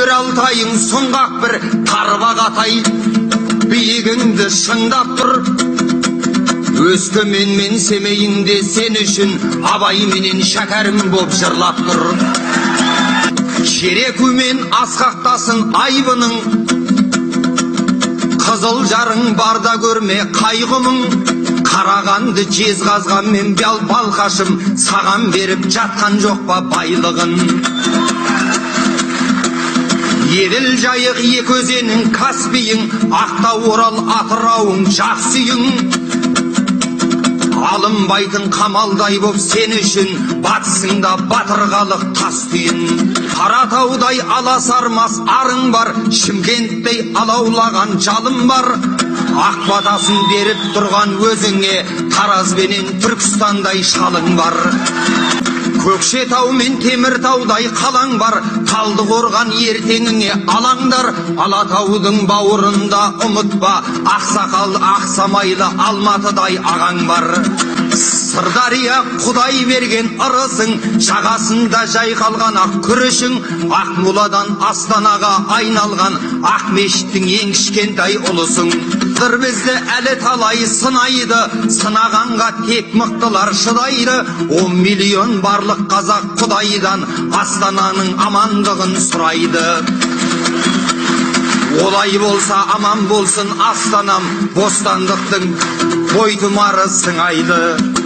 өр алтайың сұңғақ бір тарбақ атай, биігіңді шыңдап тұр. Өскемен мен Семейіңде сен үшін Абай менен Шәкәрім боп жырлап тұр. Кереку мен асқақтасын айбының, қызыл жарың барда көрме қайғымың. Қарағанды жезқазған мен балқашым, саған беріп жатқан жоқ па байлығын. Еділ жайық екі өзенің Каспийің, Ақтау Орал Атырауың Жақсүйің. Алынбайтын қамалдай боп сен үшін, батысыңда батырғалық тас түйін. Қаратаудай аласармас арың бар, Шымкенттей алаулаған жалым бар. Ақбатасын беріп тұрған өзіңе, Таразбенен Түркістандай шалың бар. Көкшетау мен Теміртаудай қалаң бар, Талдықорған ертеңіңе алаңдар. Алатаудың бауырында ұмытпа, Ақсақал Ақсамайлы Алматыдай ағаң бар. Сырдария Құдай берген ырысың, жағасында жайқалған ақ күрішің. Ақмоладан Астанаға айналған ақ мешіттің ең кішкентай ұлысың. Бізді әлі талай сынайды, сынағанға тек мықтылар шыдайды. 10 миллион барлық қазақ Құдайдан Астананың амандығын сұрайды. Олай болса аман болсын Астанам, бостандықтың бойтұмары сыңайды.